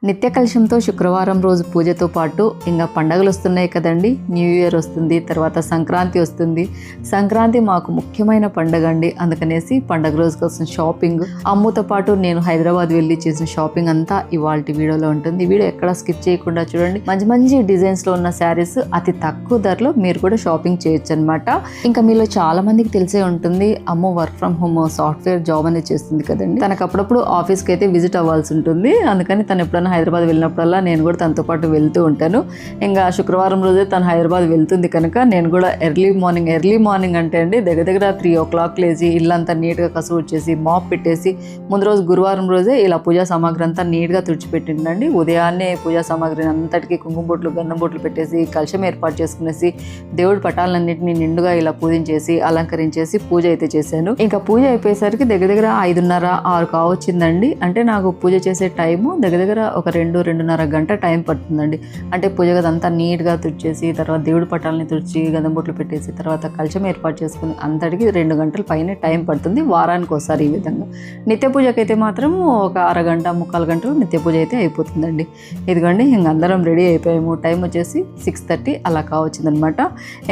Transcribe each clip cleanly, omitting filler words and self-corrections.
నిత్య కలశంతో శుక్రవారం రోజు పూజతో పాటు ఇంకా పండగలు వస్తున్నాయి కదండి. న్యూ ఇయర్ వస్తుంది, తర్వాత సంక్రాంతి వస్తుంది. సంక్రాంతి మాకు ముఖ్యమైన పండగ అండి. అందుకనేసి పండగ రోజు కోసం షాపింగ్, అమ్ముతో పాటు నేను హైదరాబాద్ వెళ్ళి చేసిన షాపింగ్ అంతా ఇవాళ వీడియోలో ఉంటుంది. వీడియో ఎక్కడ స్కిప్ చేయకుండా చూడండి. మంచి మంచి డిజైన్స్లో ఉన్న శారీస్ అతి తక్కువ ధరలో మీరు కూడా షాపింగ్ చేయొచ్చు అనమాట. ఇంకా మీలో చాలా మందికి తెలిసే ఉంటుంది, అమ్మ work from home software job అనేది చేస్తుంది కదండి. తనకు అప్పుడప్పుడు ఆఫీస్కి అయితే విజిట్ అవ్వాల్సి ఉంటుంది. అందుకని తను ఎప్పుడైనా హైదరాబాద్ వెళ్ళినప్పుడల్లా నేను కూడా తనతో పాటు వెళ్తూ ఉంటాను. ఇంకా శుక్రవారం రోజే తను హైదరాబాద్ వెళ్తుంది కనుక నేను కూడా ఎర్లీ మార్నింగ్ అంటే అండి దగ్గర 3 o'clock లేచి ఇల్లంతా నీట్గా కసువు వచ్చేసి మాప్ పెట్టేసి ముందు రోజు గురువారం రోజే ఇలా పూజా సామాగ్రి అంతా నీట్గా తుడిచిపెట్టిందండి. ఉదయాన్నే పూజా సామాగ్రిని అంతటికీ కుంకుమ బొట్లు గంధం బొట్లు పెట్టేసి కలశం ఏర్పాటు చేసుకునేసి దేవుడి పటాలన్నింటినీ నిండుగా ఇలా పూజించేసి అలంకరించేసి పూజ అయితే చేశాను. ఇంకా పూజ అయిపోయేసరికి దగ్గర 5:30, 6 కావచ్చిందండి. అంటే నాకు పూజ చేసే టైము దగ్గర ఒక 2-2.5 గంట టైం పడుతుందండి. అంటే పూజ గదంతా నీట్గా తుడిచేసి తర్వాత దేవుడి పటాలని తుడిచి గంధం బొట్లు పెట్టేసి తర్వాత కలశం ఏర్పాటు చేసుకుని అంతటికి 2 గంటల పైనే టైం పడుతుంది వారానికి ఒకసారి. ఈ విధంగా నిత్య పూజకైతే మాత్రం ఒక అరగంట 3/4 గంటలు నిత్య పూజ అయితే అయిపోతుందండి. ఇదిగోండి ఇంక అందరం రెడీ అయిపోయాము. టైం వచ్చేసి 6:30 అలా కావచ్చిందనమాట.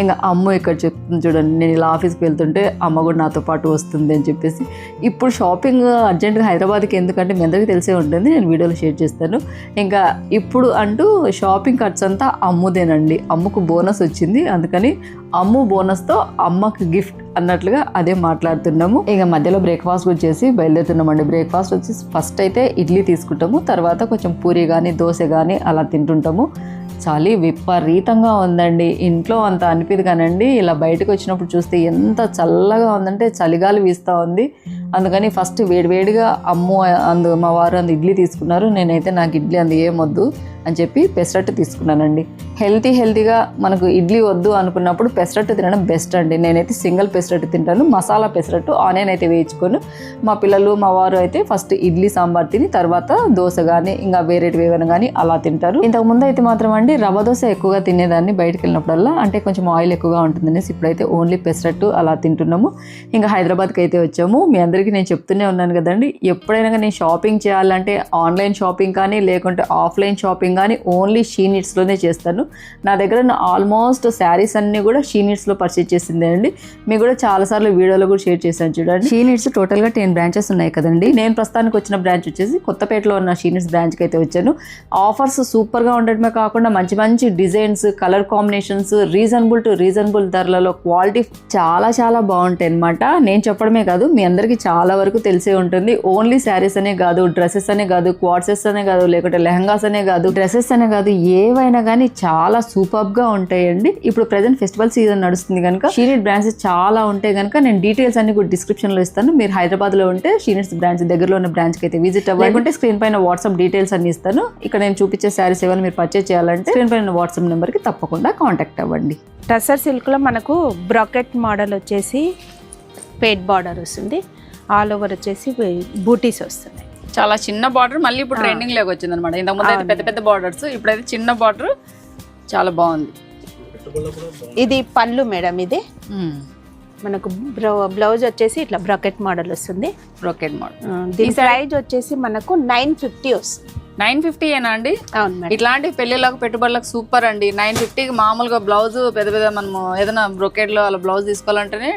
ఇంకా అమ్మ ఇక్కడ చెప్తుంది చూడండి, నేను ఇలా ఆఫీస్కి వెళ్తుంటే అమ్మ కూడా నాతో పాటు వస్తుంది అని చెప్పేసి. ఇప్పుడు షాపింగ్ అర్జెంట్గా హైదరాబాద్కి ఎందుకంటే మీ అందరికీ తెలిసే ఉంటుంది, నేను వీడియోలో షేర్ చేస్తాను. ఇంకా ఇప్పుడు అంటూ షాపింగ్ ఖర్చు అంతా అమ్ముదేనండి. అమ్ముకు బోనస్ వచ్చింది, అందుకని అమ్ము బోనస్తో అమ్మకు గిఫ్ట్ అన్నట్లుగా అదే మాట్లాడుతున్నాము. ఇక మధ్యలో బ్రేక్ఫాస్ట్ వచ్చేసి బయలుదేరుతున్నామండి. బ్రేక్ఫాస్ట్ వచ్చేసి ఫస్ట్ అయితే ఇడ్లీ తీసుకుంటాము, తర్వాత కొంచెం పూరి కానీ దోశ కానీ అలా తింటుంటాము. చలి విపరీతంగా ఉందండి. ఇంట్లో అంత అనిపిది కానండి, ఇలా బయటకు వచ్చినప్పుడు చూస్తే ఎంత చల్లగా ఉందంటే చలిగాలి వీస్తూ ఉంది. అందుకని ఫస్ట్ వేడివేడిగా మా వారు ఇడ్లీ తీసుకున్నారు. నేనైతే నాకు ఇడ్లీ ఏమొద్దు అని చెప్పి పెసరట్టు తీసుకున్నానండి. హెల్తీగా మనకు ఇడ్లీ వద్దు అనుకున్నప్పుడు పెసరట్టు తినడం బెస్ట్ అండి. నేనైతే సింగిల్ పెసరట్టు తింటాను, మసాలా పెసరట్టు. ఆనియన్ అయితే వేయించుకొని మా పిల్లలు మా వారు అయితే ఫస్ట్ ఇడ్లీ సాంబార్ తిని తర్వాత దోశ కానీ ఇంకా వేరేటివి ఏమైనా కానీ అలా తింటారు. ఇంతకుముందు అయితే మాత్రం అండి రవ్వ దోశ ఎక్కువగా తినేదాన్ని బయటకు వెళ్ళినప్పుడల్లా, అంటే కొంచెం ఆయిల్ ఎక్కువగా ఉంటుందనేసి. ఇప్పుడైతే ఓన్లీ పెసరట్టు అలా తింటున్నాము. ఇంకా హైదరాబాద్కి అయితే వచ్చాము. మీ అందరికీ నేను చెప్తూనే ఉన్నాను కదండి, ఎప్పుడైనా నేను షాపింగ్ చేయాలంటే ఆన్లైన్ షాపింగ్ కానీ లేకుంటే ఆఫ్లైన్ షాపింగ్ కానీ ఓన్లీ షీ నీడ్స్లోనే చేస్తాను. నా దగ్గర ఆల్మోస్ట్ శారీస్ అన్నీ కూడా షీ నీడ్స్లో పర్చేజ్ చేసిందే అండి. మీకు కూడా చాలాసార్లు వీడియోలో కూడా షేర్ చేశాను చూడండి. షీ నీడ్స్ టోటల్గా 10 బ్రాంచెస్ ఉన్నాయి కదండి. నేను ప్రస్తుతానికి వచ్చిన బ్రాంచ్ వచ్చేసి కొత్తపేటలో ఉన్న షీ నీడ్స్ బ్రాంచ్కి అయితే వచ్చాను. ఆఫర్స్ సూపర్గా ఉండటమే కాకుండా మంచి మంచి డిజైన్స్, కలర్ కాంబినేషన్స్, రీజనబుల్ ధరలలో క్వాలిటీ చాలా బాగుంటాయి అనమాట. నేను చెప్పడమే కాదు, మీ అందరికీ చాలా వరకు తెలిసే ఉంటుంది. ఓన్లీ శారీస్ అనే కాదు, డ్రెస్సెస్ అనే కాదు, క్వాడ్ సెట్స్ అనే కాదు, లేకుంటే లెహంగాస్ అనే కాదు, డ్రెస్సెస్ అనే కాదు, ఏవైనా కానీ చాలా సూపర్గా ఉంటాయండి. ఇప్పుడు ప్రెజెంట్ ఫెస్టివల్ సీజన్ నడుస్తుంది కనుక షీ నీడ్ బ్రాంచెస్ చాలా ఉంటాయి కనుక నేను డీటెయిల్స్ అన్ని కూడా డిస్క్రిప్షన్లో ఇస్తాను. మీరు హైదరాబాద్లో ఉంటే షీ నీడ్స్ బ్రాంచ్ దగ్గరలో ఉన్న బ్రాంచ్కి అయితే విజిట్ అవ్వాలి. లేకుంటే స్క్రీన్ పైన వాట్సాప్ డీటెయిల్స్ అన్ని ఇస్తాను. ఇక్కడ నేను చూపించే శారీస్ ఏమైనా మీరు పర్చేజ్ చేయాలంటే స్క్రీన్ పైన వాట్సాప్ నెంబర్కి తప్పకుండా కాంటాక్ట్ అవ్వండి. టసర్ సిల్క్లో మనకు బ్రాకెట్ మోడల్ వచ్చేసి పేట్ బార్డర్ వస్తుంది, ఆల్ ఓవర్ వచ్చేసి బూటీస్ వస్తుంది. చాలా చిన్న బార్డర్, మళ్ళీ ఇప్పుడు ట్రెండింగ్ లోకి వచ్చింది అనమాట. ఇంతకుముందు అయితే పెద్ద బార్డర్స్, ఇప్పుడైతే చిన్న బార్డర్ చాలా బాగుంది. ఇది పళ్ళు మేడం, ఇది మనకు బ్లౌజ్ వచ్చేసి ఇట్లా బ్రాకెట్ మోడల్ వస్తుంది. బ్రాకెట్ మోడల్ దీని ప్రైస్ వచ్చేసి మనకు 950 వస్తుంది. 950 ఏనా అండి? అవును మేడం. ఇట్లాంటి పెళ్లిళ్ళకు పెట్టుబడులకు సూపర్ అండి. 950కి మామూలుగా బ్లౌజ్ పెద్ద మనము ఏదైనా బ్రొకెట్లో అలా బ్లౌజ్ తీసుకోవాలంటేనే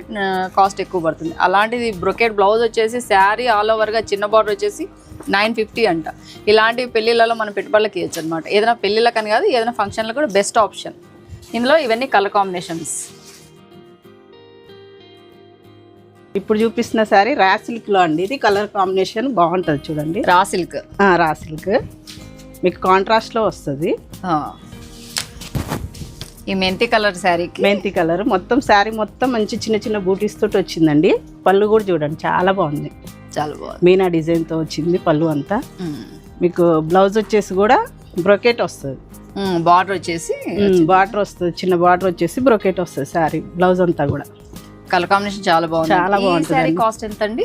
కాస్ట్ ఎక్కువ పడుతుంది. అలాంటిది బ్రొకెట్ బ్లౌజ్ వచ్చేసి శారీ ఆల్ ఓవర్గా చిన్న బార్డర్ వచ్చేసి 950 అంట. ఇలాంటి పెళ్లిళ్ళలో మనం పెట్టుబడులకు ఇవ్వచ్చు అనమాట. ఏదైనా పెళ్లిళ్ళకని కాదు, ఏదైనా ఫంక్షన్లో కూడా బెస్ట్ ఆప్షన్. ఇందులో ఇవన్నీ కలర్ కాంబినేషన్స్. ఇప్పుడు చూపిస్తున్న శారీ రా సిల్క్లో అండి. ఇది కలర్ కాంబినేషన్ బాగుంటుంది చూడండి. రా సిల్క్ మీకు కాంట్రాస్ట్లో వస్తుంది. ఈ మెంతి కలర్ శారీకి మెంతి కలర్ మొత్తం శారీ మొత్తం మంచి చిన్న బూటీస్ తోటి వచ్చిందండి. పళ్ళు కూడా చూడండి చాలా బాగుంది, మీనా డిజైన్తో వచ్చింది పళ్ళు అంతా. మీకు బ్లౌజ్ వచ్చేసి కూడా బ్రొకెట్ వస్తుంది, బార్డర్ వస్తుంది, చిన్న బార్డర్ వచ్చేసి బ్రొకెట్ వస్తుంది శారీ బ్లౌజ్ అంతా కూడా. కలర్ కాంబినేషన్ చాలా బాగుంది. కాస్ట్ ఎంత అండి?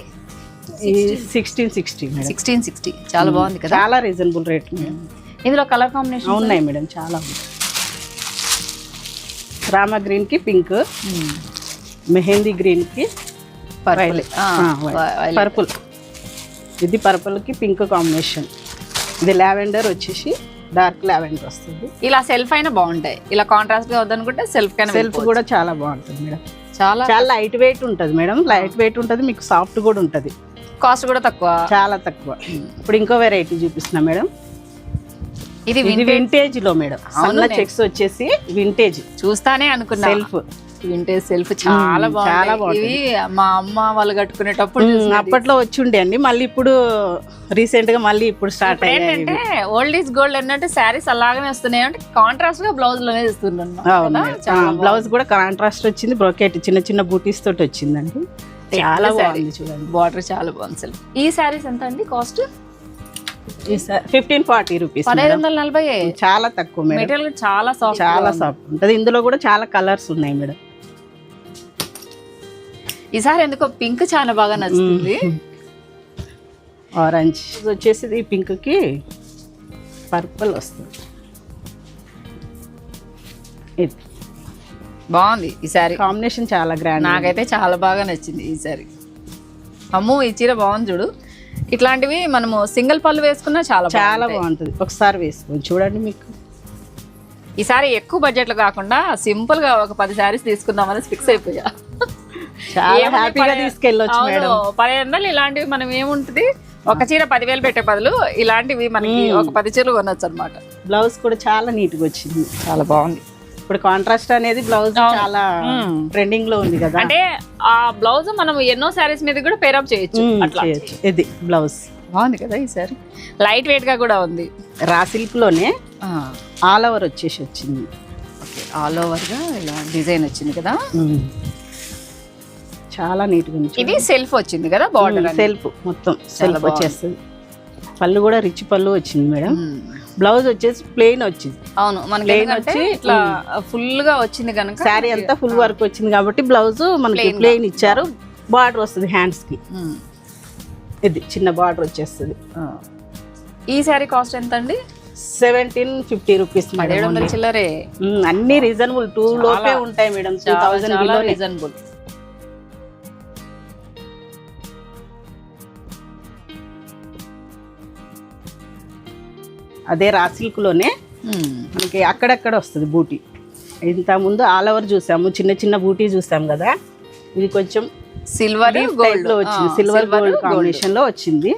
1660. చాలా బాగుంది కదా, చాలా రీజనబుల్ రేట్. ఇందులో కలర్ కాంబినేషన్ ఉన్నాయి మేడం, చాలా ఉంది. రామా గ్రీన్ కి పింక్, మెహందీ గ్రీన్ కి పర్పుల్. ఇది పర్పుల్ కి పింక్ కాంబినేషన్. ఇది లావెండర్ వచ్చేసి డార్క్ లావెండర్ వస్తుంది. ఇలా సెల్ఫ్ అయినా బాగుంటాయి, ఇలా కాంట్రాస్ట్ గా వద్దనుకుంటే సెల్ఫ్ కైనా సెల్ఫ్ కూడా చాలా బాగుంటుంది మేడం. చాలా చాలా లైట్ వెయిట్ ఉంటుంది మేడం, లైట్ వెయిట్ ఉంటుంది, మీకు సాఫ్ట్ కూడా ఉంటుంది, కాస్ట్ కూడా తక్కువ, చాలా తక్కువ. ఇప్పుడు ఇంకో వెరైటీ చూపిస్తున్నా మేడం. ఇది వింటేజ్ లో మేడం, సన్న చెక్స్ వచ్చేసి వింటేజ్. చూస్తానే అనుకున్నా సెల్ఫ్ వింటేజ్ సెల్ఫ్ చాలా బాగుంది. ఇవి మా అమ్మ వాళ్ళు కట్టుకునేటప్పుడు అప్పట్లో వచ్చి ఉండే అండి, మళ్ళీ ఇప్పుడు రీసెంట్ గా మళ్ళీ ఇప్పుడు స్టార్ట్ ఏంటంటే ఓల్డ్ ఈజ్ గోల్డ్ అన్నట్టు శారీస్ అలాగనే వస్తున్నాయి, అంటే కాంట్రాస్ట్ గా బ్లౌజ్ లోనే ఇస్తున్నాను. బ్లౌజ్ కూడా కాంట్రాస్ట్ వచ్చింది, బ్రోకెట్ చిన్న చిన్న బూటీస్ తోటి వచ్చిందండి, చాలా బాగుంది చూడండి. బార్డర్ చాలా బాగుంది సెల్ఫ్. ఈ శారీస్ ఎంత అండి కాస్ట్? 1540 రూపీస్. 1540. చాలా తక్కువ మేడం, మెటీరియల్ చాలా సాఫ్ట్, చాలా సాఫ్ట్ ఉంటుంది. ఇందులో కూడా చాలా కలర్స్ ఉన్నాయి మేడం. ఈసారి ఎందుకో పింక్ చాలా బాగా నచ్చుతుంది. ఆరెంజ్ వచ్చేసి ఈ పింక్ కి పర్పుల్ వస్తుంది. ఇది బాగుంది ఈ సారీ కాంబినేషన్, చాలా గ్రాండ్. నాకైతే చాలా బాగా నచ్చింది ఈ సారీ. అమ్మో ఈ చీర బాగుంది చూడు. ఇట్లాంటివి మనము సింగిల్ పళ్ళు వేసుకున్నా చాలా చాలా బాగుంటుంది, ఒకసారి వేసుకొని చూడండి. మీకు ఈసారి ఎక్కువ బడ్జెట్లు కాకుండా సింపుల్ గా ఒక 10 శారీస్ తీసుకుందామని ఫిక్స్ అయిపోయా. చాలా హ్యాపీగా తీసుకెళ్ళొచ్చు మేడం. 1500 ఇలాంటివి మనం ఏముంటుంది, ఒక చీర 10,000 పెట్టే బదులు ఇలాంటివి మనకి ఒక 10 చీరలు కొనొచ్చు అనమాట. బ్లౌజ్ కూడా చాలా నీట్ గా వచ్చింది, చాలా బాగుంది. ఇప్పుడు కాంట్రాస్ట్ అనేది బ్లౌజ్ చాలా ట్రెండింగ్ లో ఉంది కదా, అంటే ఆ బ్లౌజ్ మనం ఎన్నో శారీస్ మీద కూడా పేరప్ చేయొచ్చు. అట్లా ఇది బ్లౌజ్ బాగుంది కదా ఈ సారీ, లైట్ వెయిట్ గా కూడా ఉంది. రా సిల్క్ లోనే ఆల్ ఓవర్ వచ్చింది. ఓకే, ఆల్ ఓవర్ గా ఇలా డిజైన్ వచ్చింది కదా, చాలా నీట్ గా ఉంది. ఇది సెల్ఫ్ వచ్చింది కదా, బార్డర్ సెల్ఫ్ మొత్తం సెల్ఫ్ వచ్చేస్తుంది. పళ్ళు కూడా రిచ్ పళ్ళు వచ్చింది మేడం. బ్లౌజ్ వచ్చేసి ప్లెయిన్ వచ్చింది. అవును, మనకి వచ్చి ఇట్లా ఫుల్ గా వచ్చింది కనుక శారీ అంతా ఫుల్ వర్క్ వచ్చింది కాబట్టి బ్లౌజ్ మనకి ప్లెయిన్ ఇచ్చారు. బార్డర్ వస్తుంది హ్యాండ్స్ కి, ఇది చిన్న బార్డర్ వచ్చేస్తుంది. ఈ శారీ కాస్ట్ ఎంత అండి? 1750 రూపీస్. 1700 చిల్లరే. అన్ని రీజనబుల్, 2 లోపే ఉంటాయి మేడం, 2000 బిలో రీజనబుల్. అదే రా సిల్క్ లోనే మనకి అక్కడక్కడ వస్తుంది బూటీ. ఇంత ముందు ఆల్ ఓవర్ చూసాము, చిన్న చిన్న బూటీ చూసాం కదా, ఇది కొంచెం సిల్వర్ గోల్డ్ లో వచ్చింది, సిల్వర్ గోల్డ్ కాంబినేషన్ లో వచ్చింది.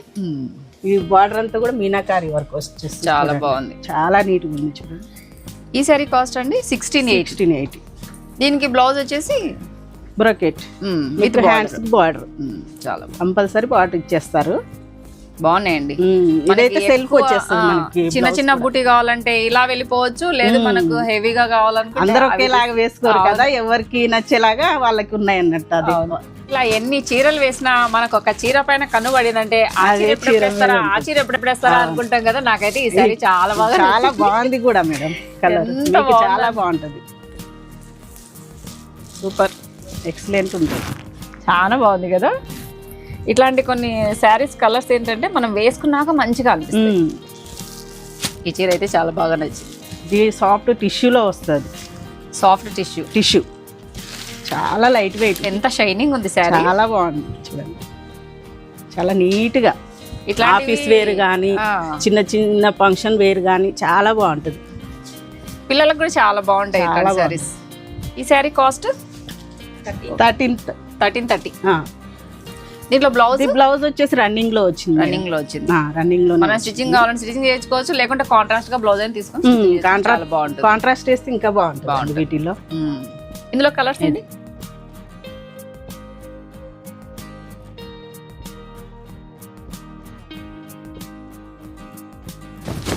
ఈ బార్డర్ అంతా కూడా మీనాకారి వర్క్ వచ్చేసి చాలా బాగుంది, చాలా నీట్ గా ఉంది చూడండి. ఈ సారీ కాస్ట్ అండి 1680. దీనికి బ్లౌజ్ వచ్చేసి బ్రోకెట్ విత్ హ్యాండ్స్ బార్డర్, చాలా కంపల్సరీ బార్డర్ ఇచ్చేస్తారు. బాగున్నాయండి. ఇదైతే సెల్ఫ్ వచ్చేస్తుంది మనకి. చిన్న చిన్న బూటీ కావాలంటే ఇలా వెళ్ళిపోవచ్చు, లేదు మనకు హెవీగా కావాలనుకుంటే అందరూ ఒకేలాగా వేసుకోరు కదా, ఎవరికి నచ్చేలాగా వాళ్ళకి ఉన్నాయి అన్నట్టు. అది ఇలా ఎన్ని చీరలు వేసినా మనకు ఒక చీర పైన కన్ను పడిందంటే ఆ చీర ఎప్పుడు వేస్తారా అనుకుంటాం కదా. నాకైతే ఈ సారీ చాలా బాగా, చాలా బాగుంది కూడా మేడం. కలర్ చాలా బాగుంటది, సూపర్ ఎక్సలెంట్ ఉంటుంది, చాలా బాగుంది కదా. ఇట్లాంటి కొన్ని శారీస్ కలర్స్ ఏంటంటే మనం వేసుకున్నాక మంచిగా అనిపిస్తుంది. ఈ చీర అయితే చాలా బాగా నచ్చింది. ఇది సాఫ్ట్ టిష్యూలో వస్తుంది, సాఫ్ట్ టిష్యూ చాలా లైట్ వెయిట్, ఎంత షైనింగ్ ఉంది శారీ, చాలా బాగుంది చూడండి. చాలా నీట్ గా ఇట్లా ఆఫీస్ వేర్ కానీ చిన్న చిన్న ఫంక్షన్ వేర్ కానీ చాలా బాగుంటుంది. పిల్లలకు కూడా చాలా బాగుంటాయి శారీస్. ఈ శారీ కాస్ట్ 1330. దీంట్లో బ్లౌజ్ వచ్చేసి రన్నింగ్ లో వచ్చింది, రన్నింగ్ లో మనం స్టిచ్చింగ్ కావాలంటే స్టిచ్చింగ్ చేసుకోవచ్చు, లేకుంటే కాంట్రాస్ట్ గా బ్లౌజ్ అని తీసుకొని బాగుంటుంది. కాంట్రాస్ట్ వేస్తే ఇంకా బాగుంటుంది వీటిలో. ఇందులో కలర్స్ ఏంటి?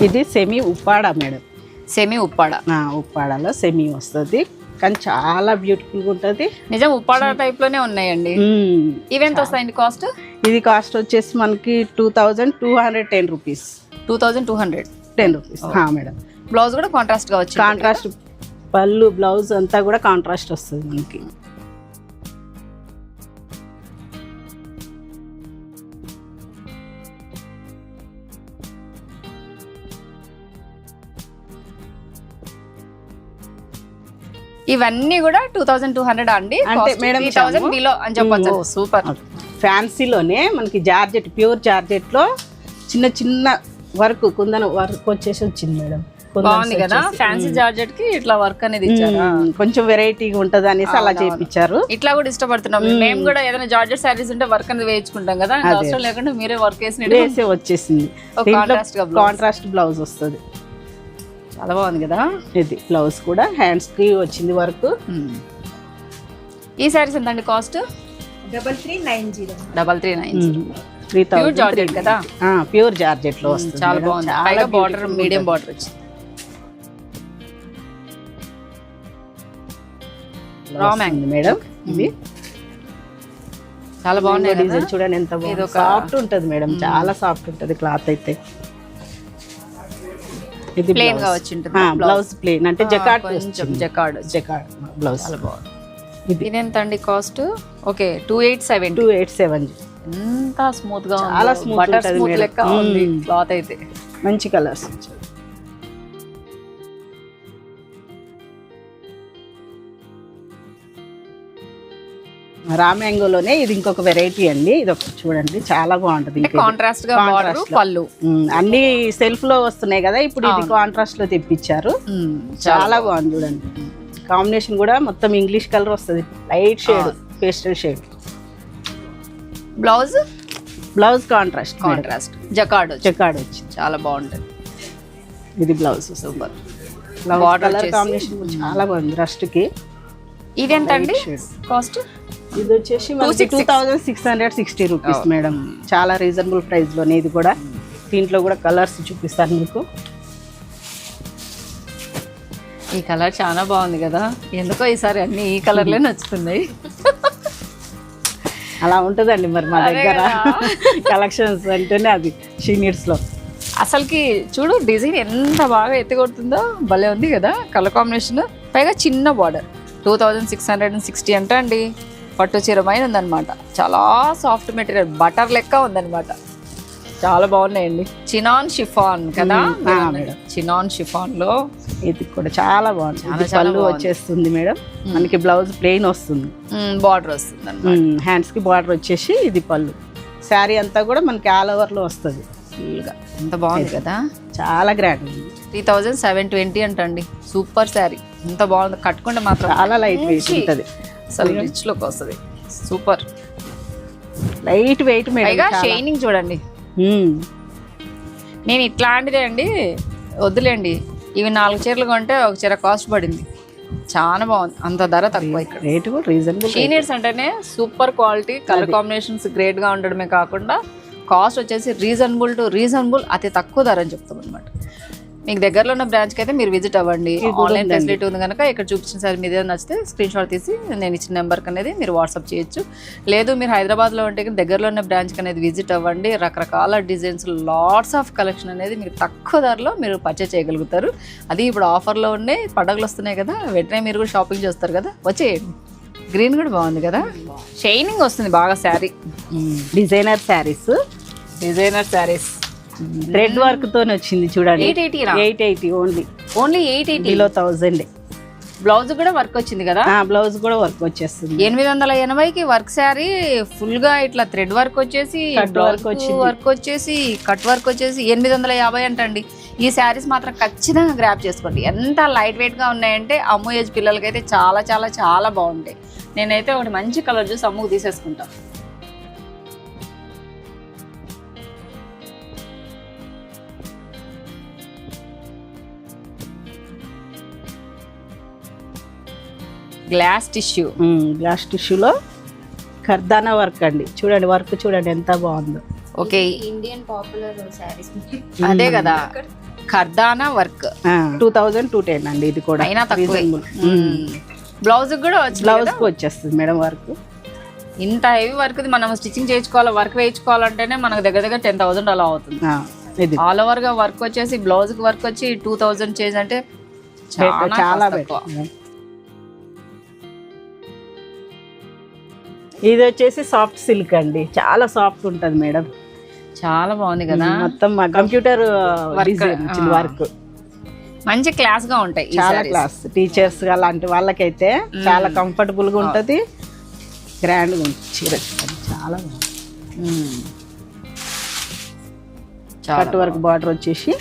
ఇది సెమీ ఉప్పాడ మేడం, ఉప్పాడలో సెమీ వస్తుంది, కానీ చాలా బ్యూటిఫుల్ గా ఉంటది. నిజం ఉప్పాడ టైప్ లోనే ఉన్నాయండి. ఈవెంట్ వస్తాయండి కాస్ట్? ఇది కాస్ట్ వచ్చేసి మనకి 2210 రూపీస్. 2210 rupees madam. బ్లౌజ్ కూడా కాంట్రాస్ట్ గా వచ్చింది, కాంట్రాస్ట్ పళ్ళు బ్లౌజ్ అంతా కూడా కాంట్రాస్ట్ వస్తుంది మనకి. ఇవన్నీ కూడా 2200 అండి, అంటే మేడం 3000 బిలో అని చెప్పొచ్చు. సూపర్. ఫ్యాన్సీలోనే మనకి జార్జెట్, ప్యూర్ జార్జెట్ లో చిన్న చిన్న వర్క్ కుందన వర్క్ వచ్చేసి వచ్చింది మేడం. బాగుంది కదా, ఫ్యాన్సీ జార్జెట్ కి ఇట్లా వర్క్ అనేది ఇచ్చారా? కొంచెం వెరైటీగా ఉంటది అనేసి అలా చేయించారు. ఇట్లా కూడా ఇష్టపడుతున్నాం మేము కూడా. ఏదైనా జార్జెట్ శారీస్ ఉంటే వర్క్ అనేది వేయించుకుంటాం కదా, అవసరం లేకుండా మీరే వర్క్ వేసి వచ్చేసింది. కాంట్రాస్ట్ బ్లౌజ్ వస్తుంది. చాలా బాగుంది కదా. ఇది బ్లౌజ్ కూడా హ్యాండ్స్ కి వచ్చింది వర్క్. ఈ శారీస్ ఎంత అండి కాస్ట్? 3390. ప్యూర్ జార్జెట్ కదా? ప్యూర్ జార్జెట్ లో వస్తుంది. చాలా బాగుంది. పైగా బార్డర్ మీడియం బార్డర్ వచ్చింది. Raw mango madam. ఇది చాలా బాగుంది డిజైన్ చూడండి ఎంత బాగుంది. సాఫ్ట్ ఉంటది మేడం, చాలా సాఫ్ట్ ఉంటది క్లాత్ అయితే. ఇది ప్లెయిన్ గా వచ్చి ఉంటుంది. బ్లౌజ్ ప్లెయిన్ అంటే జకార్డ్ జకార్డ్ బ్లౌజ్. చాలా బాగుంది. ఇది ఎంత అండి కాస్ట్? ఓకే 2870. ఎంత స్మూత్ గా ఉంది, చాలా స్మూత్ బటర్ స్మూత్ లెక్క ఉంది క్లాత్ అయితే. మంచి కలర్స్. రా మ్యాంగోలోనే ఇది ఇంకొక వెరైటీ అండి. ఇది ఒకటి చూడండి, చాలా బాగుంటది. కాంట్రాస్ట్ గా బార్డర్ పళ్ళు అన్ని సెల్ఫ్ లో వస్తున్నాయి కదా, ఇప్పుడు ఇది కాంట్రాస్ట్ లో తెప్పించారు. చాలా బాగుంది చూడండి. కాంబినేషన్ కూడా మొత్తం ఇంగ్లీష్ కలర్ వస్తుంది, light shade, pastel shade. Blouse contrast jacquard వచ్చింది. చాలా బాగుంటుంది. ఇది బ్లౌజ్ సూపర్. కలర్ కాంబినేషన్ చాలా బాగుంది. రస్ట్ కి ఇది ఎంత అండి కాస్ట్? ఇది వచ్చేసి 2660 రూపీస్ మేడం. చాలా రీజనబుల్ ప్రైస్ లోనే. ఇది కూడా దీంట్లో కూడా కలర్స్ చూపిస్తాను మీకు. ఈ కలర్ చాలా బాగుంది కదా, ఎందుకో ఈసారి అన్ని ఈ కలర్లే నచ్చుతున్నాయి. అలా ఉంటుందండి మరి మా దగ్గర కలెక్షన్స్ అంటేనే అది షీనియర్స్ లో. అసలుకి చూడు డిజైన్ ఎంత బాగా ఎత్తికొడుతుందో, భలే ఉంది కదా కలర్ కాంబినేషన్. పైగా చిన్న బార్డర్. 2660 అంటే అండి పట్టు చీరమైన ఉందన్నమాట. చాలా సాఫ్ట్ మెటీరియల్, బటర్ లెక్క ఉందన్నమాట. చాలా బాగున్నాయండి. చినాన్ షిఫాన్ కదా మేడం? చినాన్ షిఫాన్ లో ఇది కూడా చాలా బాగుంది. పళ్ళు వచ్చేస్తుంది మేడం, మనకి బ్లౌజ్ ప్లెయిన్ వస్తుంది, బార్డర్ వస్తుంది, హ్యాండ్స్ కి బార్డర్ వచ్చేసి ఇది పళ్ళు. శారీ అంతా కూడా మనకి ఆల్ ఓవర్ లో వస్తుంది ఫుల్గా. ఎంత బాగుంది కదా, చాలా గ్రాండ్ ఉంది. 3720 అంటండి. సూపర్ శారీ, ఎంత బాగుంది. కట్టుకుంటే మాత్రం చాలా లైట్ వెయిట్ ఉంటుంది, అసలు రిచ్ లుక్ వస్తుంది. సూపర్ లైట్ వెయిట్ పైగా షైనింగ్ చూడండి. నేను ఇట్లాంటిదే అండి వద్దులేండి, ఇవి 4 చీరలు కొంటే ఒక చీర కాస్ట్ పడింది. చాలా బాగుంది, అంత ధర తక్కువ. ఇక్కడ రేట్ కూడా రీజనబుల్. షీనియర్స్ అంటేనే super quality, colour combinations great గా ఉండడమే కాకుండా కాస్ట్ వచ్చేసి రీజనబుల్ అతి తక్కువ ధర అని చెప్తాం అనమాట. మీకు దగ్గరలో ఉన్న బ్రాంచ్కి అయితే మీరు విజిట్ అవ్వండి. ఆన్లైన్ ఫెసిలిటీ ఉంది కనుక ఇక్కడ చూపించిన సార్ మీద నచ్చితే స్క్రీన్ షాట్ తీసి నేను ఇచ్చిన నెంబర్కి అనేది మీరు వాట్సాప్ చేయొచ్చు. లేదు మీరు హైదరాబాద్లో ఉంటే దగ్గరలో ఉన్న బ్రాంచ్కి అనేది విజిట్ అవ్వండి. రకరకాల డిజైన్స్, లాట్స్ ఆఫ్ కలెక్షన్ అనేది మీరు తక్కువ ధరలో మీరు పర్చేస్ చేయగలుగుతారు. అది ఇప్పుడు ఆఫర్లో ఉన్నాయి, పండుగలు వస్తున్నాయి కదా, వెంటనే మీరు కూడా షాపింగ్ చేస్తారు కదా, వచ్చేయండి. గ్రీన్ కూడా బాగుంది కదా, షైనింగ్ వస్తుంది బాగా sari. Designer saris thread work తో వచ్చింది చూడండి. 880 ఓన్లీ 880 బిలో 1000. బ్లౌజ్ కూడా వర్క్ వచ్చింది కదా, బ్లౌజ్ కూడా వర్క్ వచ్చేస్తుంది. 880కి వర్క్ శారీ ఫుల్ గా ఇట్లా థ్రెడ్ వర్క్ వచ్చేసి, వర్క్ వచ్చేసి, కట్ వర్క్ వచ్చేసి 850 అంటండి. ఈ శారీస్ మాత్రం ఖచ్చితంగా గ్రాప్ చేసుకోండి. ఎంత లైట్ వెయిట్ గా ఉన్నాయంటే అమ్ము ఏజ్ పిల్లలకైతే చాలా చాలా చాలా బాగుంటాయి. నేనైతే ఒకటి మంచి కలర్ చూసి అమ్ముకు తీసేసుకుంటాను. గ్లాస్ టిష్యూలో కర్దానా వర్క్ అండి. చూడండి వర్క్ చూడండి ఎంత బాగుందో. ఓకే, ఇండియన్ పాపులర్ శారీస్ అదే కదా కర్దానా వర్క్. 2210 అండి. ఇది కూడా అయినా తక్కువ. బ్లౌజ్ కూడా వచ్చేస్తుంది మేడం వర్క్. ఇంత హెవీ వర్క్ మనం స్టిచ్చింగ్ చేయించుకోవాలి, వర్క్ వేయించుకోవాలంటేనే మనకు దగ్గర 10,000 అలా అవుతుంది. ఆల్ ఓవర్ గా వర్క్ వచ్చేసి బ్లౌజ్ కి వర్క్ వచ్చి 2000 చేంజ్ అంటే చాలా తక్కువ. ఇది వచ్చేసి సాఫ్ట్ సిల్క్ అండి, చాలా సాఫ్ట్ ఉంటది మేడం. చాలా బాగుంది కదా, మొత్తం కంప్యూటర్ వర్క్. మంచి క్లాస్ గా ఉంటాయి, చాలా క్లాస్. టీచర్స్ అలాంటి వాళ్ళకైతే చాలా కంఫర్టబుల్ గా ఉంటది, గ్రాండ్ గా ఉంటుంది. చీర చాలా బాగుంది, కట్ వర్క్ బార్డర్ వచ్చేసి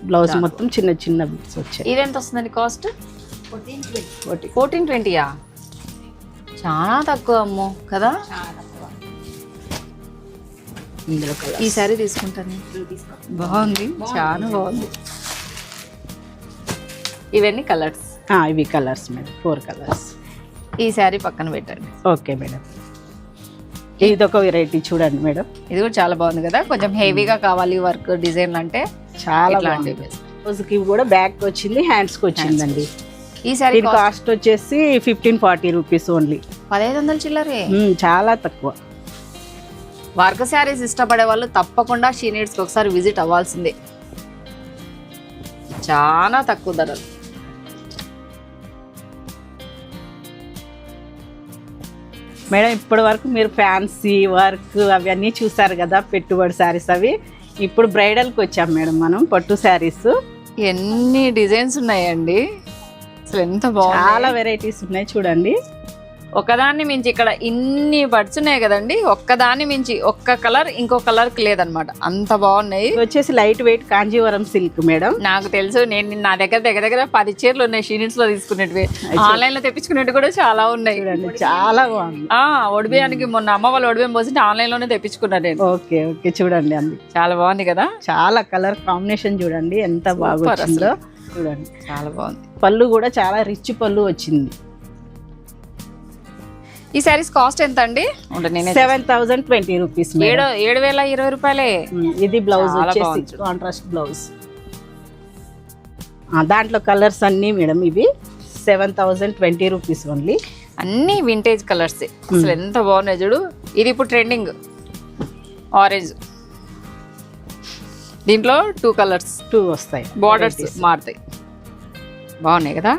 బ్లౌజ్ మొత్తం చిన్న చిన్న బిట్స్ వచ్చాయి. ఇది ఎంత వస్తుందండి కాస్ట్? 1420. చాలా తక్కువ అమ్మో కదా. ఇందులో ఈ సారీ తీసుకుంటాను. బాగుంది, చాలా బాగుంది. ఇవన్నీ కలర్స్. ఇవి కలర్స్ మేడం, 4 కలర్స్. ఈ శారీ పక్కన పెట్టండి. Okay madam. ఇది ఒక వెరైటీ చూడండి మేడం. ఇది కూడా చాలా బాగుంది కదా. కొంచెం హెవీగా కావాలి వర్క్ డిజైన్ అంటే చాలా బాగుంది. రోజుకి కూడా బ్యాక్ వచ్చింది, హ్యాండ్స్కి వచ్చిందండి. ఈ శారీ కాస్ట్ వచ్చేసి 1540 రూపీస్ ఓన్లీ. 1500 చిల్లరే, చాలా తక్కువ. వర్క్ శారీస్ ఇష్టపడే వాళ్ళు తప్పకుండా షీ నీడ్స్కి ఒకసారి విజిట్ అవ్వాల్సిందే. చాలా తక్కువ ధరలు. మేడం ఇప్పటి వరకు మీరు ఫ్యాన్సీ వర్క్ అవన్నీ చూసారు కదా, పెట్టుబడి శారీస్ అవి. ఇప్పుడు బ్రైడల్కి వచ్చాం మేడం మనం, పట్టు శారీస్. ఎన్ని డిజైన్స్ ఉన్నాయండి అసలు, ఎంత బాగుంది. చాలా వెరైటీస్ ఉన్నాయి చూడండి. ఒకదాన్ని మించి ఇక్కడ ఇన్ని బడ్స్ ఉన్నాయి కదండి, ఒక్కదాన్ని మించి ఒక్క కలర్ ఇంకో కలర్కి లేదనమాట, అంత బాగున్నాయి. ఇది వచ్చేసి light weight Kanjeevaram silk madam. నాకు తెలుసు, నేను నా దగ్గర 10 చీరలు ఉన్నాయి షీనిట్స్ లో తీసుకునేటివి. ఆన్లైన్ లో తెప్పించుకునేవి కూడా చాలా ఉన్నాయి. చాలా బాగుంది. ఒడిబియానికి మొన్న అమ్మ వాళ్ళు ఒడిబియం పోసి ఆన్లైన్ లోనే తెప్పించుకున్నాను నేను. ఓకే ఓకే చూడండి, అంది చాలా బాగుంది కదా. చాలా కలర్ కాంబినేషన్ చూడండి ఎంత బాగా వచ్చిందో. చూడండి చాలా బాగుంది. పళ్ళు కూడా చాలా రిచ్ పళ్ళు వచ్చింది. ఈ సారీస్ కాస్ట్ ఎంత అండి? 7020 రూపీస్. 7020 రూపాయలే. ఇది బ్లౌజ్ వచ్చేసి కాంట్రాస్ట్ బ్లౌజ్. దాంట్లో కలర్స్ అన్ని మేడం ఇవి 7020 రూపీస్ ఓన్లీ. అన్ని వింటేజ్ కలర్స్ అసలు ఎంత బాగున్నాయి చూడు. ఇది ఇప్పుడు ట్రెండింగ్ ఆరెంజ్. దీంట్లో 2 కలర్స్, 2 వస్తాయి. బార్డర్స్ మారుతాయి. బాగున్నాయి కదా.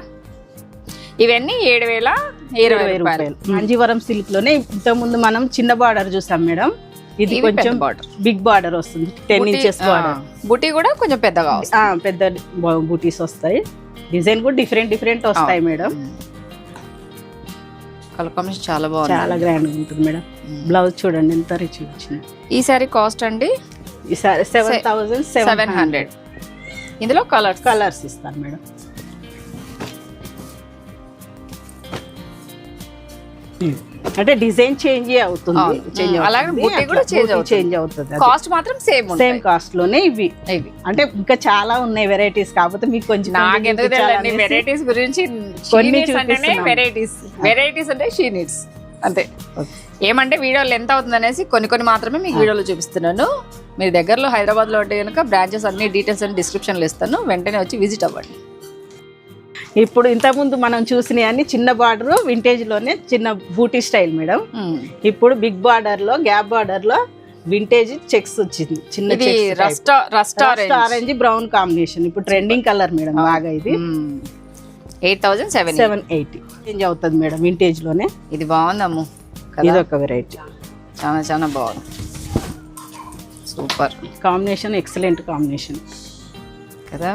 ఇవన్నీ 7020 రూపాయలు. కాంజీవరం సిల్క్ లోనే ఇంత ముందు మనం చిన్న బార్డర్ చూసాం మేడం. ఇది కొంచెం బిగ్ బార్డర్ వస్తుంది, 10 ఇంచెస్ బార్డర్. బూటీ కూడా కొంచెం పెద్దగా వస్తుంది. పెద్ద బూటీస్ వస్తాయి. డిజైన్ కూడా డిఫరెంట్ వస్తాయి మేడం. కలర్ కాంబినేషన్ చాలా బాగుంది, చాలా గ్రాండ్ ఉంటుంది మేడం. బ్లౌజ్ చూడండి ఎంత రిచ్ వచ్చింది. ఈ సారీ కాస్ట్ అండి ఈ సారీ 7700. ఇందులో కలర్స్ ఇస్తాను మేడం. అంటే డిజైన్ చేంజ్ అవుతుంది, అలాగే బుట్టి కూడా చేంజ్ అవుతుంది. కాస్ట్ మాత్రం సేమ్ కాస్ట్ లోనే ఇవి. అంటే ఇంకా చాలా ఉన్నాయి వెరైటీస్, కాకపోతే మీకు కొంచెం వెరైటీస్ గురించి కొన్ని వెరైటీస్ అంటే షీ నీడ్స్ అంతే. ఏమంటే వీడియోలు ఎంత అవుతుంది అనేసి కొన్ని మాత్రమే మీకు వీడియోలో చూపిస్తున్నాను. మీరు దగ్గరలో హైదరాబాద్లో ఉంటే కనుక బ్రాంచెస్ అన్ని డీటెయిల్స్ అన్ని డిస్క్రిప్షన్లో ఇస్తాను, వెంటనే వచ్చి విజిట్ అవ్వండి. ఇప్పుడు ఇంతకుముందు మనం చూసినవి అన్ని చిన్న బార్డర్ వింటేజ్ లోనే చిన్న బూటీ స్టైల్ మేడం. ఇప్పుడు బిగ్ బార్డర్ లో గ్యాప్ బార్డర్ లో వింటేజ్ చెక్స్ వచ్చింది. చిన్న రస్ట్ ఆరెంజ్ బ్రౌన్ కాంబినేషన్ ఇప్పుడు ట్రెండింగ్ కలర్ మేడం బాగా. ఇది 8780 చేంజ్ అవుతుంది మేడం వింటేజ్ లోనే. ఇది బాగుందమ్ము, ఇది ఒక వెరైటీ చాలా బాగుంది. సూపర్ కాంబినేషన్, ఎక్సలెంట్ కాంబినేషన్ కదా.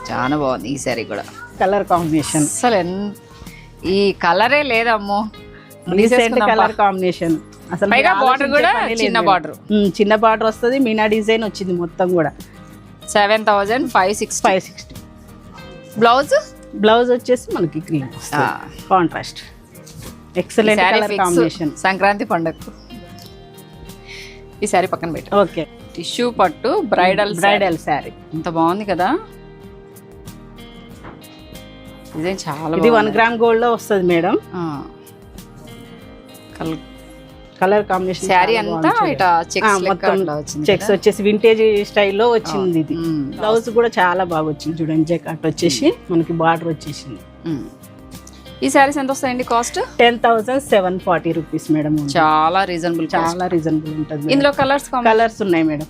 చాలా బాగుంది ఈ సారీ కూడా. కలర్ కాంబినేషన్ అసలు ఈ కలరే లేదమ్మో, కలర్ కాంబినేషన్ అసలు. బార్డర్ కూడా చిన్న బార్డర్ వస్తుంది, మీనా డిజైన్ వచ్చింది మొత్తం కూడా. 7560. బ్లౌజ్ వచ్చేసి మనకి cream contrast. Excellent colour combination. Sankranti పండుగ ఈ సారీ పక్కన పెట్టు. ఓకే, టిష్యూ పట్టు బ్రైడల్ సారీ ఎంత బాగుంది కదా. డిజైన్ చాలా. ఇది 1 గ్రామ్ గోల్డ్ లో వస్తుంది మేడం. కలర్ కాంబినేషన్ శారీ అంతా ఇట్లా చెక్స్ వచ్చేసి వింటేజ్ స్టైల్లో వచ్చింది. ఇది బ్లౌజ్ కూడా చాలా బాగా వచ్చింది చూడండి. జెకాట్ వచ్చేసి మనకి బార్డర్ వచ్చేసింది. ఈ శారీస్ ఎంత వస్తాయండి కాస్ట్? 10,740 rupees madam. చాలా రీజనబుల్ ఉంటుంది. ఇందులో కలర్స్ ఉన్నాయి మేడం.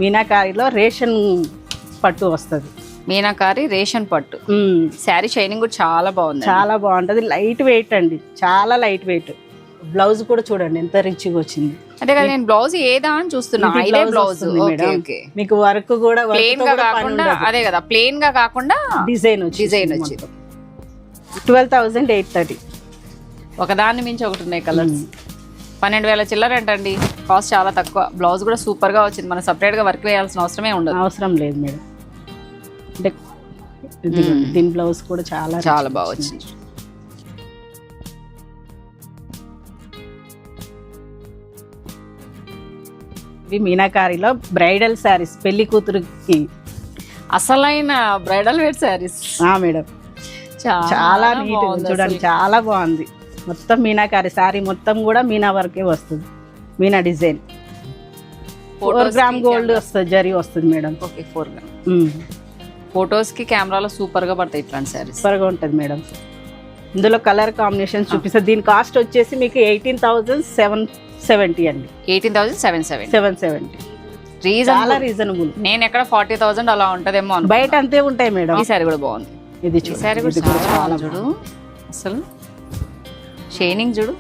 మీనాకారిలో రేషన్ పట్టు వస్తుంది. మీనాకారి రేషన్ పట్టు శారీ షైనింగ్ కూడా చాలా బాగుంది, చాలా బాగుంటుంది. లైట్ వెయిట్ అండి, చాలా లైట్ వెయిట్. బ్లౌజ్ కూడా చూడండి ఎంత రిచ్గా వచ్చింది. అదే కదా నేను బ్లౌజ్ ఏదా అని చూస్తున్నా. ఇది ఇదే blouse బ్లౌజ్ వస్తుంది మేడం. మీకు వర్క్ కూడా ప్లేన్ గా కాకుండా అదే కదా ప్లేన్ గా కాకుండా డిజైన్ డిజైన్ వచ్చింది. 12,830. ఒకదాన్ని మించి ఒకటి ఉన్నాయి కలర్స్. 12,000 చిల్లర అంటండి. కాస్ట్ చాలా తక్కువ. బ్లౌజ్ కూడా సూపర్ గా వచ్చింది. మనం సపరేట్ గా వర్క్ వేయాల్సిన అవసరమే ఉండదు. అవసరం లేదు మేడం. అంటే దీని బ్లౌజ్ కూడా చాలా చాలా బాగా వచ్చింది. ఇవి మీనాకారిలో బ్రైడల్ శారీస్, పెళ్లి కూతురుకి అసలైన బ్రైడల్ వేర్ శారీస్ మేడం. చాలా నీట్ చూడండి, చాలా బాగుంది. మొత్తం మీనాకారి శారీ మొత్తం కూడా మీనా వర్కే వస్తుంది. మీనా డిజైన్ 4 గ్రామ్ గోల్డ్ వస్తుంది, జరీ వస్తుంది మేడం. Okay 4 gram. ఫొటోస్ కి కెమెరాలో సూపర్ గా పడతాయి ఇట్లాంటి శారీస్. సూపర్ గా ఉంటుంది మేడం. ఇందులో కలర్ కాంబినేషన్ చూపిస్తుంది. దీని కాస్ట్ వచ్చేసి మీకు 18,770 అండి. 18,770. చాలా రీజనబుల్. నేను ఎక్కడ 40,000 అలా ఉంటదేమో అనుకున్నా. బయట అంతే ఉంటాయి మేడం. ఈ శారీ కూడా బాగుంది. ఇది ఈ శారీ కూడా చాలా చూడు, అసలు షైనింగ్ చూడు.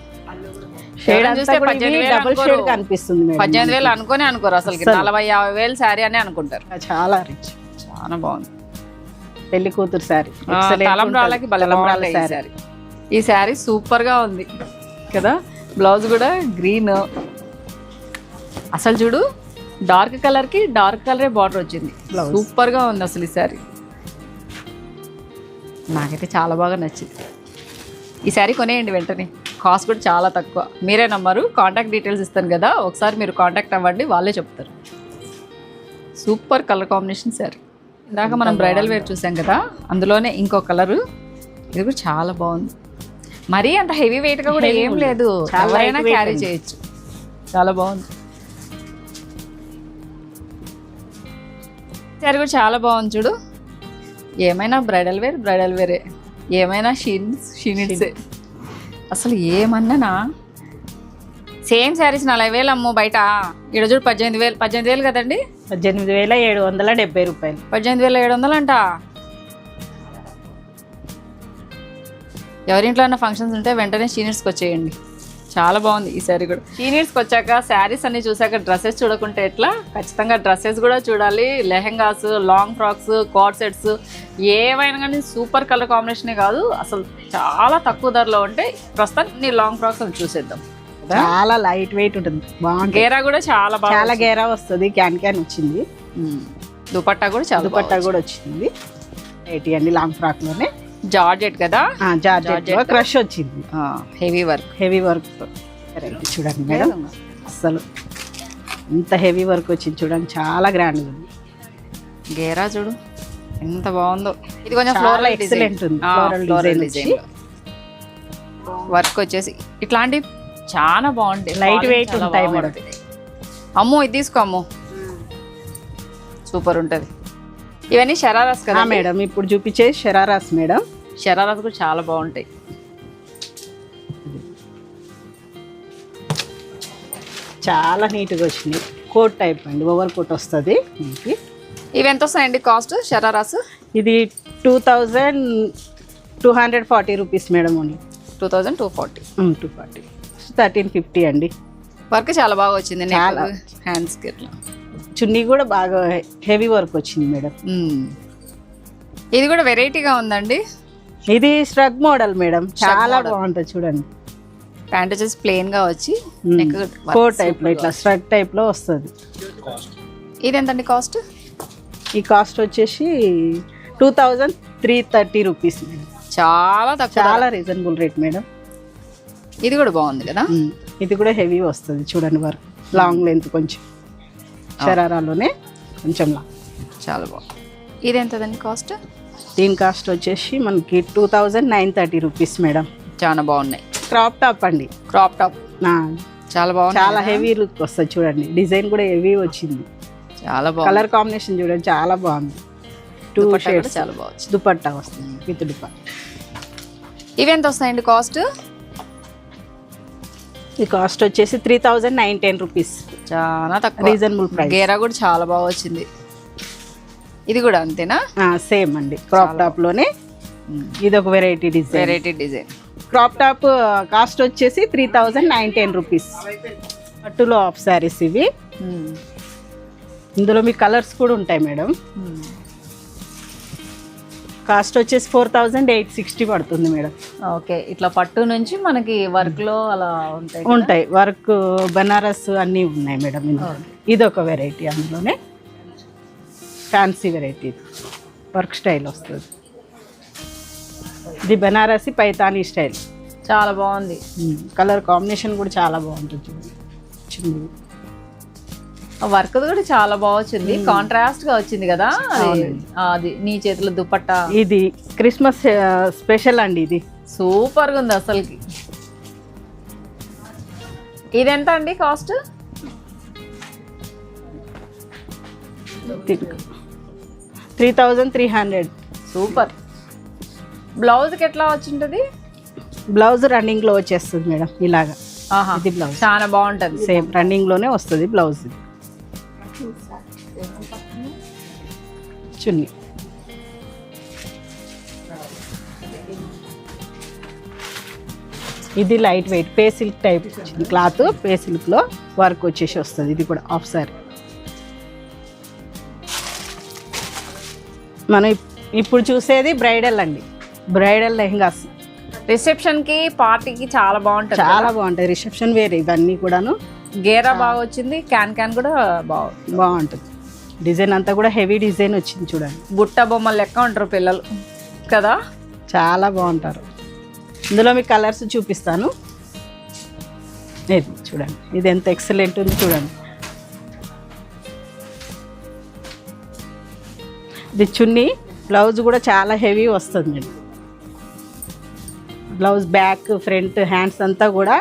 షేడ్ చూస్తే 18,000 కనిపిస్తుంది మేడం. 18,000 అనుకోరు అసలు. 40,000-50,000 శారీ అని అనుకుంటారు. చాలా రిచ్, చాలా బాగుంది. పెళ్లి కూతురు శారీ, తలంబ్రాలకి బలరాల శారీ. ఈ శారీ సూపర్ గా ఉంది కదా. బ్లౌజ్ కూడా గ్రీన్. అసలు చూడు, డార్క్ కలర్ కి డార్క్ కలరే బార్డర్ వచ్చింది. సూపర్ గా ఉంది అసలు ఈ శారీ. నాకైతే చాలా బాగా నచ్చింది. ఈ శారీ కొనేయండి వెంటనే. కాస్ట్ కూడా చాలా తక్కువ. మీరే నమ్మరు. కాంటాక్ట్ డీటెయిల్స్ ఇస్తాను కదా, ఒకసారి మీరు కాంటాక్ట్ అవ్వండి, వాళ్ళే చెప్తారు. Super colour combination sari. ఇందాక మనం బ్రైడల్ వేర్ చూసాం కదా, అందులోనే ఇంకో కలరు. ఇది కూడా చాలా బాగుంది. మరీ అంత హెవీ వెయిట్గా కూడా ఏం లేదు, ఎవరైనా క్యారీ చేయొచ్చు. చాలా బాగుంది. శారీ కూడా చాలా బాగుంది చూడు. ఏమైనా బ్రైడల్ వేరే, ఏమైనా షీనిట్సే. అసలు ఏమన్నానా సేమ్ శారీస్ 40,000 అమ్ము బయట. ఇక్కడ చూడు 18,000 కదండి. 18,770 రూపాయలు. 18,700 అంట. ఎవరింట్లో అన్న ఫంక్షన్స్ ఉంటే వెంటనే షీనిట్స్కి వచ్చేయండి. చాలా బాగుంది ఈ శారీ కూడా. షీనిట్స్కి వచ్చాక శారీస్ అన్ని చూసాక డ్రెస్సెస్ చూడకుంటే ఎట్లా? ఖచ్చితంగా డ్రెస్సెస్ కూడా చూడాలి. Lehengas, long frocks, coat sets ఏవైనా కానీ సూపర్ కలర్ కాంబినేషనే కాదు, అసలు చాలా తక్కువ ధరలో ఉంటాయి. ప్రస్తుతానికి లాంగ్ ఫ్రాక్స్ అని చూసేద్దాం. చాలా లైట్ వెయిట్ ఉంటుంది, బాగుంది. గేరా కూడా చాలా బాగా, చాలా గేరా వస్తుంది. క్యాన్ వచ్చింది. దుపట్టా కూడా చాలా, దుపట్టా కూడా వచ్చింది. 80 అండి. లాంగ్ ఫ్రాక్ లోనే జార్జెట్ కదా, జార్జెట్ క్రష్ వచ్చింది. హెవీ వర్క్ చూడండి మేడం. అసలు ఇంత హెవీ వర్క్ వచ్చింది చూడండి, చాలా గ్రాండ్ ఉంది. గేరా చూడు ఎంత బాగుందో. ఇది కొంచెం ఫ్లోరల్ ఎక్సలెంట్ ఉంది. ఫ్లోరల్ డిజైన్ వర్క్ వచ్చేసి ఇట్లాంటి చాలా బాగుంటాయి. లైట్ వెయిట్ ఉంటాయి మేడం. అమ్మో ఇది తీసుకో అమ్మో, సూపర్ ఉంటుంది. ఇవన్నీ షరారాస్ కదా మేడం. ఇప్పుడు చూపించే షరారాస్ మేడం. షరారాస్ కూడా చాలా బాగుంటాయి. చాలా నీట్గా వచ్చినాయి. కోట్ టైప్ అండి, ఓవర్ కోట్ వస్తుంది. ఇవి ఎంత వస్తాయండి కాస్ట్ షరారాస్? ఇది 2,240 రూపీస్ మేడం. ఓన్లీ 2,240. 1350 అండి. వర్క్ చాలా బాగా వచ్చింది. హ్యాండ్స్ కి చున్నీ కూడా బాగా హెవీ వర్క్ వచ్చింది మేడం. ఇది కూడా వెరైటీగా ఉందండి. ఇది స్ట్రగ్ మోడల్ మేడం, చాలా బాగుంటుంది చూడండి. ప్యాంట్ వచ్చేసి ప్లెయిన్ గా వచ్చి కోట్ టైప్ లో ఇట్లా స్ట్రగ్ టైప్ లో వస్తుంది. ఇది ఎంతండి కాస్ట్? ఈ కాస్ట్ వచ్చేసి 2,330 రూపీస్ మేడం. చాలా తక్కువ, చాలా రీజనబుల్ రేట్ మేడం. ఇది కూడా బాగుంది కదా. ఇది కూడా హెవీ వస్తుంది చూడండి. వర్క్ లాంగ్ లెంత్, కొంచెం షరారాలోనే కొంచెం లాంగ్, చాలా బాగుంది. ఇది ఎంతదండి కాస్ట్? దీని కాస్ట్ వచ్చేసి మనకి 2,930 రూపీస్ మేడం. చాలా బాగున్నాయి. క్రాప్ టాప్ అండి, క్రాప్ టాప్ చాలా బాగుంది. చాలా హెవీ లుక్ వస్తుంది చూడండి. డిజైన్ కూడా హెవీ వచ్చింది. చాలా బాగుంది. కలర్ కాంబినేషన్ చూడండి, చాలా బాగుంది. 2 షేడ్స్ చాలా బాగుంది. దుపట్టా వస్తుంది విత్ దుపట్టా. ఇవి ఎంత వస్తాయండి కాస్ట్? ఈ కాస్ట్ వచ్చేసి 3,910 రూపీస్. చాలా తక్కువ, రీజనబుల్ ప్రైస్. గేరా కూడా చాలా బాగా వచ్చింది. ఇది కూడా అంతేనా? సేమ్ అండి, క్రాప్ టాప్ లోనే. ఇది ఒక variety design. Crop top cost వచ్చేసి 3019 రూపీస్. పట్టులో హాఫ్ శారీస్ ఇవి. ఇందులో మీ కలర్స్ కూడా ఉంటాయి మేడం. కాస్ట్ వచ్చేసి 4860 పడుతుంది మేడం. ఓకే, ఇట్లా పట్టు నుంచి మనకి వర్క్లో అలా ఉంటాయి. వర్క్ బనారస్ అన్నీ ఉన్నాయి మేడం. ఇది ఒక వెరైటీ, అందులోనే ఫ్యాన్సీ వెరైటీ, వర్క్ స్టైల్ వస్తుంది. ఇది బనారసి పైతానీ స్టైల్, చాలా బాగుంది. కలర్ కాంబినేషన్ కూడా చాలా బాగుంటుంది. చిన్న వర్క్ కూడా చాలా బాగా వచ్చింది, కాంట్రాస్ట్ గా వచ్చింది కదా. అది నీ చేతిలో దుపట్టా. ఇది క్రిస్మస్ స్పెషల్ అండి. ఇది సూపర్ గా ఉంది అసలుకి. ఇది ఎంత అండి కాస్ట్? 3300. సూపర్. బ్లౌజ్కి ఎట్లా వచ్చింటది? బ్లౌజ్ రన్నింగ్ లో వచ్చేస్తుంది మేడం ఇలాగా. ఇది బ్లౌజ్ చాలా బాగుంటది, సేమ్ రన్నింగ్ లోనే వస్తుంది బ్లౌజ్. చున్నీ ఇది light weight pay silk type cloth. Pay silk లో వర్క్ వచ్చేసి వస్తుంది. ఇది కూడా హాఫ్ సారీ. మనం ఇప్పుడు చూసేది బ్రైడల్ అండి. బ్రైడల్ లెహంగాస్ రిసెప్షన్ కి పార్టీకి చాలా బాగుంటది. చాలా బాగుంటాయి. రిసెప్షన్ వేర్ ఇవన్నీ కూడాను. గేరా బాగా వచ్చింది, క్యాన్ క్యాన్ కూడా బాగుంటుంది. డిజైన్ అంతా కూడా హెవీ డిజైన్ వచ్చింది చూడండి. బుట్ట బొమ్మలు లెక్క ఉంటారు పిల్లలు కదా, చాలా బాగుంటారు. ఇందులో మీకు కలర్స్ చూపిస్తాను. ఇది చూడండి, ఇది ఎంత ఎక్సలెంట్ ఉంది చూడండి. ఇది చున్నీ. బ్లౌజ్ కూడా చాలా హెవీ వస్తుంది madam. Blouse back front hands అంతా కూడా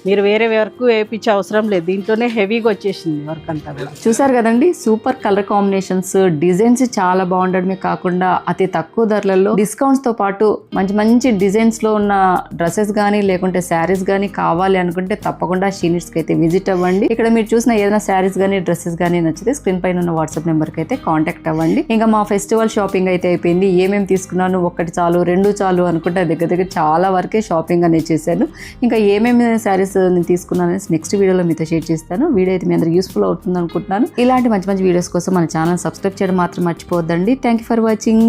మీరు వేరే వర్క్ వేయించే అవసరం లేదు. దీంట్లోనే హెవీగా వచ్చేసింది వర్క్ అంతా కూడా. చూసారు కదండి, సూపర్ కలర్ కాంబినేషన్స్, డిజైన్స్ చాలా బాగుండడమే కాకుండా అతి తక్కువ ధరలలో డిస్కౌంట్స్ తో పాటు మంచి మంచి డిజైన్స్ లో ఉన్న డ్రెస్సెస్ కానీ లేకుంటే శారీస్ కానీ కావాలి అనుకుంటే తప్పకుండా షీనిట్స్ కి అయితే విజిట్ అవ్వండి. ఇక్కడ మీరు చూసిన ఏదైనా శారీస్ కానీ డ్రెస్సెస్ కానీ నచ్చితే స్క్రీన్ పైన ఉన్న వాట్సాప్ నెంబర్ కి అయితే కాంటాక్ట్ అవ్వండి. ఇంకా మా ఫెస్టివల్ షాపింగ్ అయితే అయిపోయింది. ఏమేమి తీసుకున్నాను, ఒకటి చాలు రెండు చాలు అనుకుంటే దగ్గర దగ్గర చాలా వరకే షాపింగ్ అనేది చేశాను. ఇంకా ఏమేమి శారీస్ నేను తీసుకున్నాను నెక్స్ట్ వీడియోలో మీతో షేర్ చేస్తాను. వీడియో అయితే మీ అందరికి యూస్ఫుల్ అవుతుంది అనుకుంటున్నాను. ఇలాంటి మంచి మంచి వీడియోస్ కోసం మన ఛానల్ సబ్స్క్రైబ్ చేయడం మాత్రం మర్చిపోవద్దండి. Thank you for watching.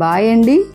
Bye అండి.